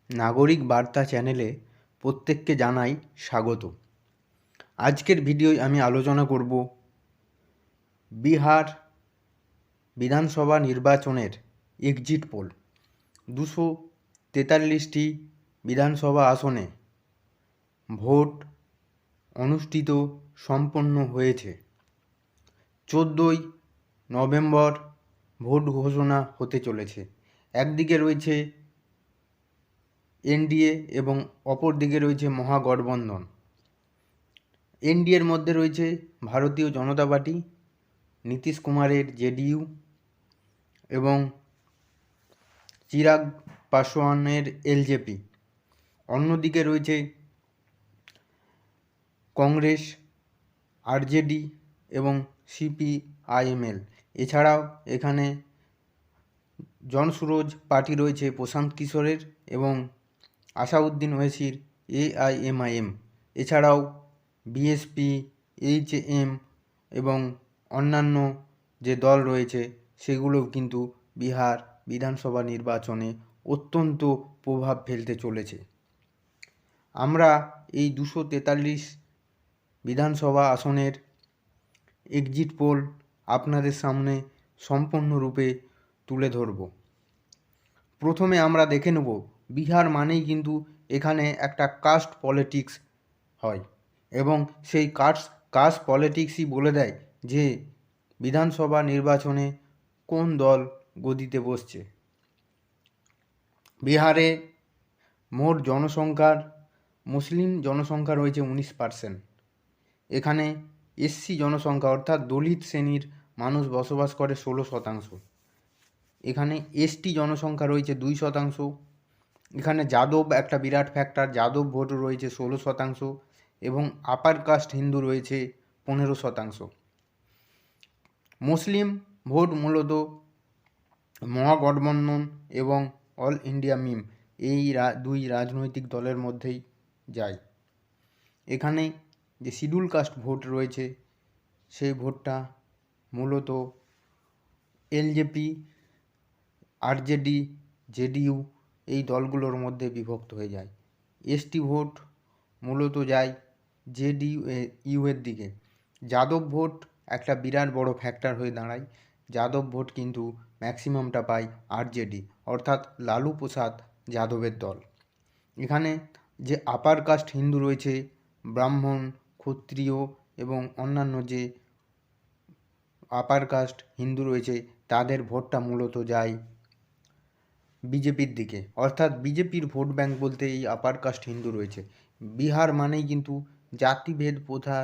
নাগরিক বার্তা চ্যানেলে প্রত্যেককে জানাই স্বাগত। আজকের ভিডিওয় আমি আলোচনা করব বিহার বিধানসভা নির্বাচনের এক্সিট পোল। 243টি বিধানসভা আসনে ভোট অনুষ্ঠিত সম্পন্ন হয়েছে। 14ই নভেম্বর ভোট ঘোষণা হতে চলেছে। একদিকে রয়েছে এনডিএ এবং অপর দিকে রয়েছে মহাগঠবন্ধন। এনডিএর মধ্যে রয়েছে ভারতীয় জনতা পার্টি, নীতিশ কুমারের জেডিইউ এবং চিরাগ পাসওয়ানের এলজেপি। অন্যদিকে রয়েছে কংগ্রেস, আরজেডি এবং সিপিআইএমএল। এছাড়াও এখানে জনসুরজ পার্টি রয়েছে প্রশান্ত কিশোরের এবং আসাউদ্দিন ওয়েসির এআইএমআইএম। এছাড়াও বিএসপি, এইচএম এবং অন্যান্য যে দল রয়েছে সেগুলোও কিন্তু বিহার বিধানসভা নির্বাচনে অত্যন্ত প্রভাব ফেলতে চলেছে। আমরা এই 243 বিধানসভা আসনের এক্সিট পোল আপনাদের সামনে সম্পূর্ণরূপে তুলে ধরব। প্রথমে আমরা দেখে নেব, বিহার মানেই কিন্তু এখানে একটা কাস্ট পলিটিক্স হয় এবং সেই কাস্ট পলিটিক্সই বলে দেয় যে বিধানসভা নির্বাচনে কোন দল গদিতে বসছে। বিহারে মোট জনসংখ্যার মুসলিম জনসংখ্যা রয়েছে 19%। এখানে এসসি জনসংখ্যা অর্থাৎ দলিত শ্রেণীর মানুষ বসবাস করে 16%। এখানে এসটি জনসংখ্যা রয়েছে 2%। এখানে যাদব একটা বিরাট ফ্যাক্টর, যাদব ভোট রয়েছে 16% এবং আপার কাস্ট হিন্দু রয়েছে 15%। মুসলিম ভোট মূলত মহাগঠবন্ধন এবং অল ইন্ডিয়া মিম এই দুই রাজনৈতিক দলের মধ্যেই যায়। এখানে যে শিডিউল কাস্ট ভোট রয়েছে সেই ভোটটা মূলত এলজেপি, আরজেডি, জেডিইউ এই দলগুলোর মধ্যে বিভক্ত হয়ে যায়। এসটি ভোট মূলত যায় জেডিইউ এর দিকে। যাদব ভোট একটা বিরাট বড় ফ্যাক্টর হয়ে দাঁড়ায়। যাদব ভোট কিন্তু ম্যাক্সিমামটা পায় আরজেডি অর্থাৎ লালু প্রসাদ যাদবের দল। এখানে যে আপার কাস্ট হিন্দু রয়েছে, ব্রাহ্মণ, ক্ষত্রিয় এবং অন্যান্য যে আপার কাস্ট হিন্দু রয়েছে তাদের ভোটটা মূলত যায় বিজেপির দিকে, অর্থাৎ বিজেপির ভোট ব্যাংক বলতে এই আপার কাস্ট হিন্দু রয়েছে। বিহার মানেই কিন্তু জাতিভেদ প্রথা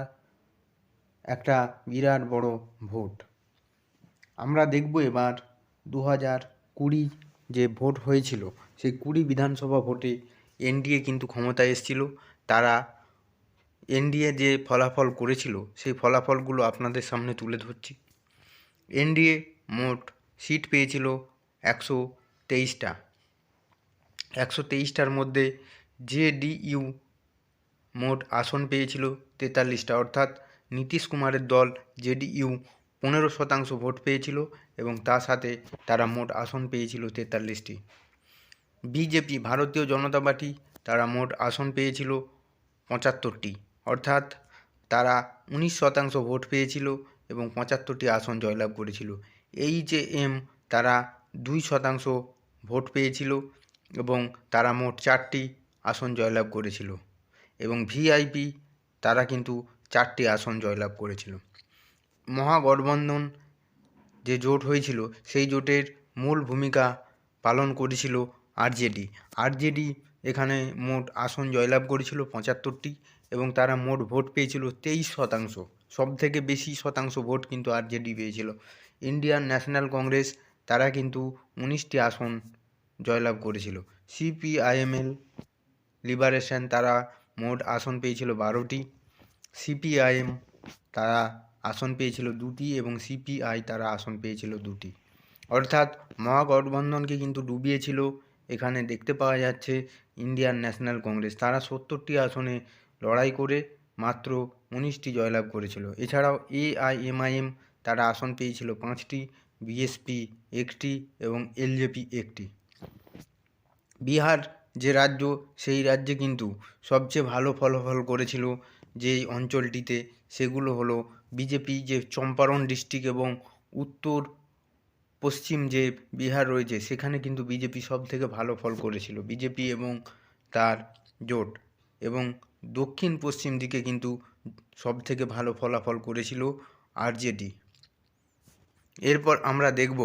একটা বিরাট বড় ভোট। আমরা দেখব এবার 2020 যে ভোট হয়েছিল সেই 20 বিধানসভা ভোটে এনডিএ কিন্তু ক্ষমতায় এসেছিল। তারা এনডিএ যে ফলাফল করেছিল সেই ফলাফলগুলো আপনাদের সামনে তুলে ধরছি। এনডিএ মোট সিট পেয়েছিল 123টা। 123টার মধ্যে জেডিইউ মোট আসন পেয়েছিল 43টা, অর্থাৎ নীতিশ কুমারের দল জেডিইউ 15% ভোট পেয়েছিল এবং তার সাথে তারা মোট আসন পেয়েছিল 43টি। বিজেপি ভারতীয় জনতা পার্টি তারা মোট আসন পেয়েছিল 75টি, অর্থাৎ তারা 19% ভোট পেয়েছিল এবং 75টি আসন জয়লাভ করেছিল। এইচএম তারা 2% ভোট পেয়েছিল এবং তারা মোট 4টি আসন জয়লাভ করেছিল এবং ভিআইপি তারা কিন্তু 4টি আসন জয়লাভ করেছিল। মহাগঠবন্ধন যে জোট হয়েছিল সেই জোটের মূল ভূমিকা পালন করেছিল আরজেডি এখানে মোট আসন জয়লাভ করেছিল 75টি এবং তারা মোট ভোট পেয়েছিল 23%। সবথেকে বেশি শতাংশ ভোট কিন্তু আরজেডি পেয়েছিল। ইন্ডিয়ান ন্যাশনাল কংগ্রেস তারা কিন্তু 19টি আসন জয়লাভ করেছিল। সিপিআইএমএল লিবারেশন তারা মোট আসন পেয়েছিল 12টি। সিপিআইএম তারা আসন পেয়েছিল 2টি এবং সিপিআই তারা আসন পেয়েছিল 2টি। অর্থাৎ মহাগঠবন্ধনকে কিন্তু ডুবিয়েছিল এখানে দেখতে পাওয়া যাচ্ছে ইন্ডিয়ান ন্যাশনাল কংগ্রেস। তারা 70টি আসনে লড়াই করে মাত্র 19টি জয়লাভ করেছিল। এছাড়াও এআইএমআইএম তারা আসন পেয়েছিল 5টি, বিএসপি 1টি এবং এলজেপি 1টি। বিহার যে রাজ্য, সেই রাজ্যে কিন্তু সবচেয়ে ভালো ফলাফল করেছিল যেই অঞ্চলটিতে, সেগুলো হলো বিজেপি যে চম্পারণ ডিস্ট্রিক্ট এবং উত্তর পশ্চিম যে বিহার রয়েছে, সেখানে কিন্তু বিজেপি সব থেকে ভালো ফল করেছিল, বিজেপি এবং তার জোট। এবং দক্ষিণ পশ্চিম দিকে কিন্তু সব থেকে ভালো ফলাফল করেছিল আরজেডি। এরপর আমরা দেখব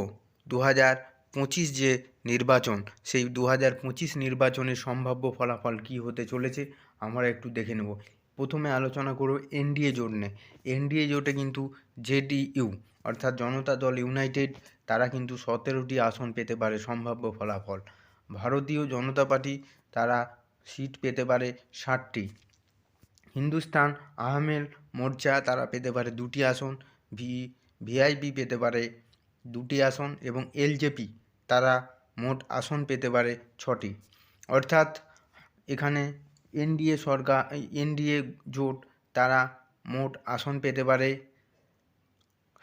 2025 যে নির্বাচন, সেই 2025 নির্বাচনের সম্ভাব্য ফলাফল কী হতে চলেছে আমরা একটু দেখে নেব। প্রথমে আলোচনা করব এনডিএ জোট নিয়ে। এনডিএ জোটে কিন্তু জেডিইউ অর্থাৎ জনতা দল ইউনাইটেড, তারা কিন্তু 17টি আসন পেতে পারে সম্ভাব্য ফলাফল। ভারতীয় জনতা পার্টি, তারা সিট পেতে পারে 60টি। হিন্দুস্তান আওয়ামী মোর্চা, তারা পেতে পারে 2টি আসন। ভিআইপি পেতে পারে 2টি আসন এবং এলজেপি, তারা মোট আসন পেতে পারে 6টি। অর্থাৎ এখানে এনডিএ সরকার, এনডিএ জোট, তারা মোট আসন পেতে পারে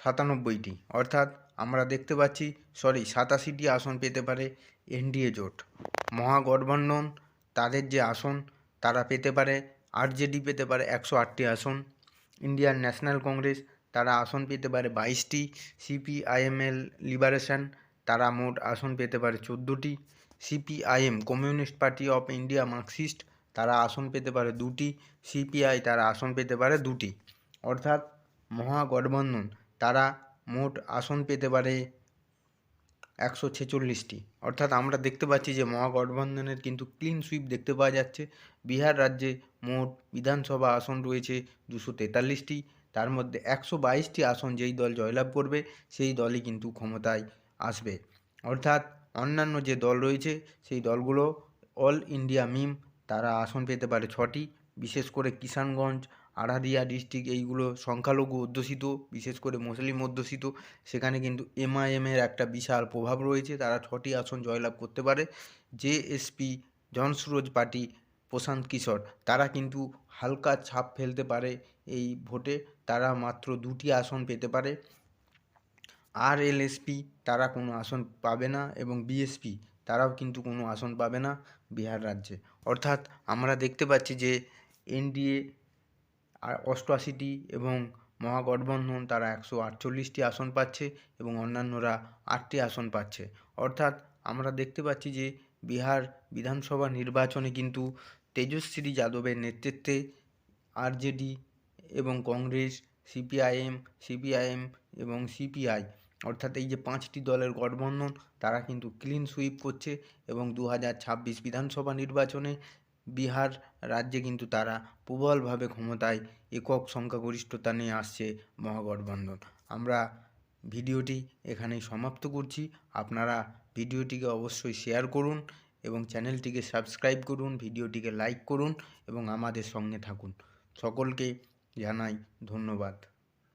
97টি। অর্থাৎ আমরা দেখতে পাচ্ছি 87টি আসন পেতে পারে এনডিএ জোট। মহাগঠবন্ধন, তাদের যে আসন, তারা পেতে পারে, আরজেডি পেতে পারে 108টি আসন। ইন্ডিয়ান ন্যাশনাল কংগ্রেস, তারা আসন পেতে পারে 22টি। সিপিআইএমএল লিবারেশন, তারা মোট আসন পেতে পারে 14টি। CPIM Communist Party of India Marxist, তারা আসন পেতে পারে 2টি। সিপিআই, তারা আসন পেতে পারে 2টি। অর্থাৎ মহাগঠবন্ধন, তারা মোট আসন পেতে পারে 146টি। অর্থাৎ আমরা দেখতে পাচ্ছি যে মহাগঠবন্ধনের কিন্তু ক্লিন সুইপ দেখতে পাওয়া যাচ্ছে। বিহার রাজ্যে মোট বিধানসভা আসন রয়েছে 243টি, তার মধ্যে 122টি আসন যেই দল জয়লাভ করবে সেই দলই কিন্তু ক্ষমতায় আসবে। অর্থাৎ অন্যান্য যে দল রয়েছে সেই দলগুলো, অল ইন্ডিয়া মিম, তারা আসন পেতে পারে 6টি। বিশেষ করে কিষানগঞ্জ, আরারিয়া ডিস্ট্রিক্ট, এইগুলো সংখ্যালঘু অধ্যুষিত, বিশেষ করে মুসলিম অধ্যুষিত, সেখানে কিন্তু এমআইএমের একটা বিশাল প্রভাব রয়েছে, তারা 6টি আসন জয়লাভ করতে পারে। জেএসপি জনসুরজ পার্টি, প্রশান্ত কিশোর, তারা কিন্তু হালকা ছাপ ফেলতে পারে এই ভোটে, তারা মাত্র 2টি আসন পেতে পারে। আরএলএসপি, তারা কোনো আসন পাবে না এবং বিএসপি, তারাও কিন্তু কোনো আসন পাবে না বিহার রাজ্যে। অর্থাৎ আমরা দেখতে পাচ্ছি যে এনডিএ 88টি এবং মহাগঠবন্ধন, তারা 148টি আসন পাচ্ছে এবং অন্যান্যরা 8টি আসন পাচ্ছে। অর্থাৎ আমরা দেখতে পাচ্ছি যে বিহার বিধানসভা নির্বাচনে কিন্তু তেজস্বী যাদবের নেতৃত্বে আরজেডি এবং কংগ্রেস, সিপিআইএম এবং সিপিআই, অর্থাৎ এই যে 5টি দলের গঠবন্ধন, তারা কিন্তু ক্লিন সুইপ করছে এবং 2026 বিধানসভা নির্বাচনে বিহার রাজ্যে কিন্তু তারা প্রবলভাবে ক্ষমতায় একক সংখ্যাগরিষ্ঠতা নিয়ে আসছে মহাগঠবন্ধন। আমরা ভিডিওটি এখানেই সমাপ্ত করছি। আপনারা ভিডিওটিকে অবশ্যই শেয়ার করুন এবং চ্যানেলটিকে সাবস্ক্রাইব করুন, ভিডিওটিকে লাইক করুন এবং আমাদের সঙ্গে থাকুন। সকলকে জানাই ধন্যবাদ।